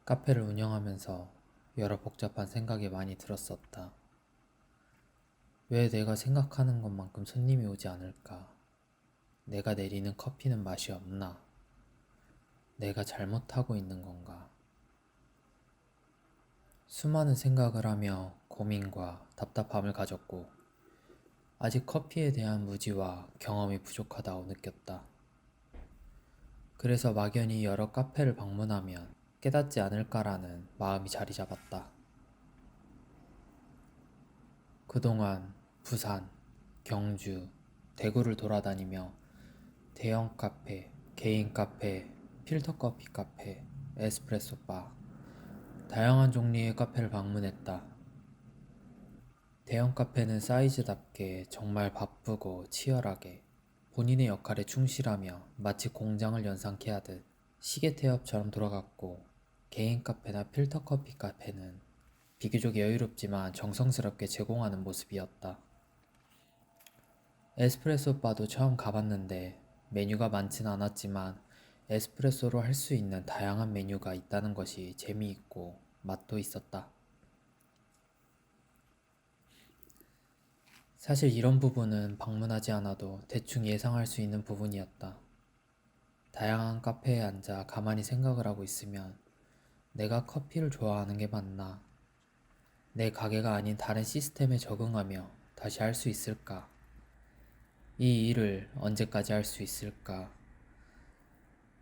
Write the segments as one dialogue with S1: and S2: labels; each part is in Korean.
S1: 카페를 운영하면서 여러 복잡한 생각이 많이 들었었다. 왜 내가 생각하는 것만큼 손님이 오지 않을까? 내가 내리는 커피는 맛이 없나? 내가 잘못하고 있는 건가? 수많은 생각을 하며 고민과 답답함을 가졌고, 아직 커피에 대한 무지와 경험이 부족하다고 느꼈다. 그래서 막연히 여러 카페를 방문하면 깨닫지 않을까라는 마음이 자리 잡았다. 그동안 부산, 경주, 대구를 돌아다니며 대형 카페, 개인 카페, 필터 커피 카페, 에스프레소 바, 다양한 종류의 카페를 방문했다. 대형 카페는 사이즈답게 정말 바쁘고 치열하게 본인의 역할에 충실하며 마치 공장을 연상케 하듯 시계 태엽처럼 돌아갔고, 개인 카페나 필터 커피 카페는 비교적 여유롭지만 정성스럽게 제공하는 모습이었다. 에스프레소 바도 처음 가봤는데 메뉴가 많진 않았지만 에스프레소로 할 수 있는 다양한 메뉴가 있다는 것이 재미있고 맛도 있었다. 사실 이런 부분은 방문하지 않아도 대충 예상할 수 있는 부분이었다. 다양한 카페에 앉아 가만히 생각을 하고 있으면 내가 커피를 좋아하는 게 맞나? 내 가게가 아닌 다른 시스템에 적응하며 다시 할 수 있을까? 이 일을 언제까지 할 수 있을까?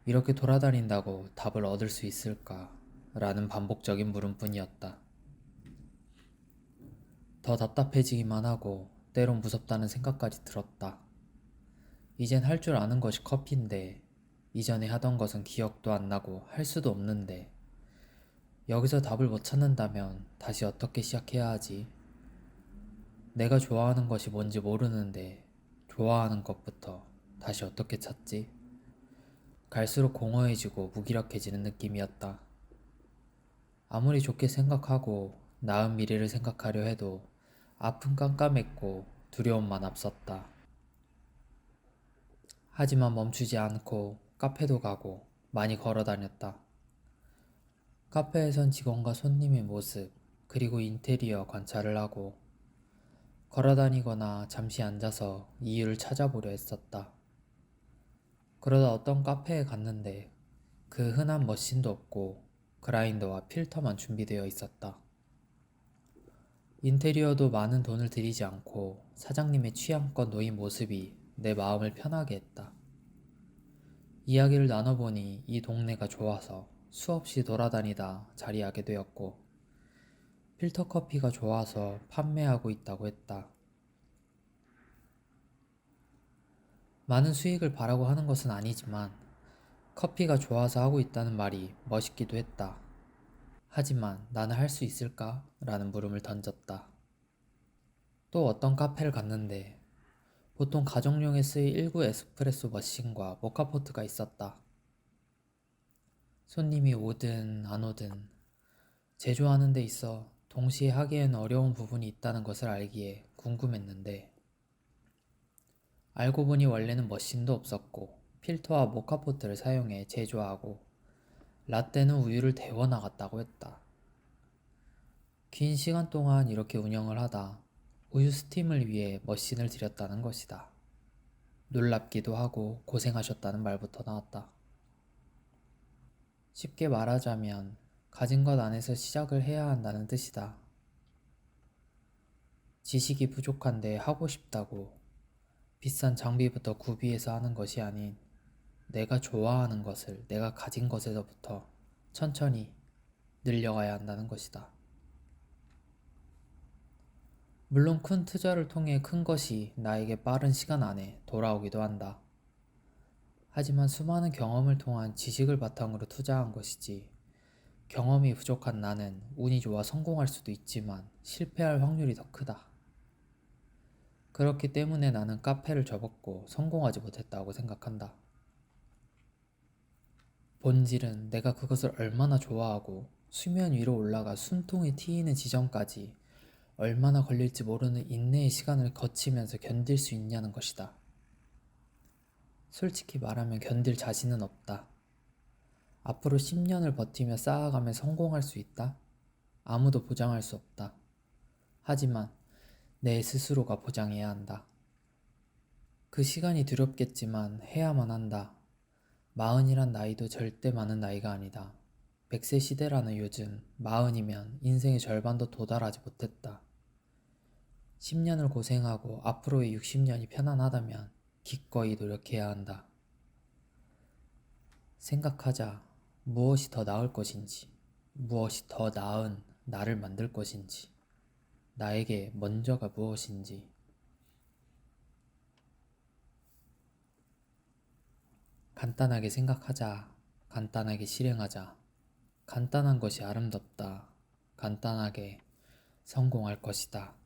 S1: 이렇게 돌아다닌다고 답을 얻을 수 있을까? 라는 반복적인 물음뿐이었다. 더 답답해지기만 하고 때론 무섭다는 생각까지 들었다. 이젠 할 줄 아는 것이 커피인데 이전에 하던 것은 기억도 안 나고 할 수도 없는데 여기서 답을 못 찾는다면 다시 어떻게 시작해야 하지? 내가 좋아하는 것이 뭔지 모르는데 좋아하는 것부터 다시 어떻게 찾지? 갈수록 공허해지고 무기력해지는 느낌이었다. 아무리 좋게 생각하고 나은 미래를 생각하려 해도 앞은 깜깜했고 두려움만 앞섰다. 하지만 멈추지 않고 카페도 가고 많이 걸어 다녔다. 카페에선 직원과 손님의 모습, 그리고 인테리어 관찰을 하고 걸어 다니거나 잠시 앉아서 이유를 찾아보려 했었다. 그러다 어떤 카페에 갔는데 그 흔한 머신도 없고 그라인더와 필터만 준비되어 있었다. 인테리어도 많은 돈을 들이지 않고 사장님의 취향껏 놓인 모습이 내 마음을 편하게 했다. 이야기를 나눠보니 이 동네가 좋아서 수없이 돌아다니다 자리하게 되었고, 필터 커피가 좋아서 판매하고 있다고 했다. 많은 수익을 바라고 하는 것은 아니지만 커피가 좋아서 하고 있다는 말이 멋있기도 했다. 하지만 나는 할 수 있을까? 라는 물음을 던졌다. 또 어떤 카페를 갔는데 보통 가정용에 쓰일 일구 에스프레소 머신과 모카포트가 있었다. 손님이 오든 안 오든 제조하는 데 있어 동시에 하기엔 어려운 부분이 있다는 것을 알기에 궁금했는데, 알고 보니 원래는 머신도 없었고 필터와 모카포트를 사용해 제조하고 라떼는 우유를 데워 나갔다고 했다. 긴 시간 동안 이렇게 운영을 하다 우유 스팀을 위해 머신을 들였다는 것이다. 놀랍기도 하고 고생하셨다는 말부터 나왔다. 쉽게 말하자면 가진 것 안에서 시작을 해야 한다는 뜻이다. 지식이 부족한데 하고 싶다고 비싼 장비부터 구비해서 하는 것이 아닌 내가 좋아하는 것을 내가 가진 것에서부터 천천히 늘려가야 한다는 것이다. 물론 큰 투자를 통해 큰 것이 나에게 빠른 시간 안에 돌아오기도 한다. 하지만 수많은 경험을 통한 지식을 바탕으로 투자한 것이지, 경험이 부족한 나는 운이 좋아 성공할 수도 있지만 실패할 확률이 더 크다. 그렇기 때문에 나는 카페를 접었고 성공하지 못했다고 생각한다. 본질은 내가 그것을 얼마나 좋아하고 수면 위로 올라가 숨통이 트이는 지점까지 얼마나 걸릴지 모르는 인내의 시간을 거치면서 견딜 수 있냐는 것이다. 솔직히 말하면 견딜 자신은 없다. 앞으로 10년을 버티며 쌓아가며 성공할 수 있다? 아무도 보장할 수 없다. 하지만 내 스스로가 보장해야 한다. 그 시간이 두렵겠지만 해야만 한다. 40이란 나이도 절대 많은 나이가 아니다. 100세 시대라는 요즘 40이면 인생의 절반도 도달하지 못했다. 10년을 고생하고 앞으로의 60년이 편안하다면 기꺼이 노력해야 한다. 생각하자. 무엇이 더 나을 것인지, 무엇이 더 나은 나를 만들 것인지, 나에게 먼저가 무엇인지. 간단하게 생각하자. 간단하게 실행하자. 간단한 것이 아름답다. 간단하게 성공할 것이다.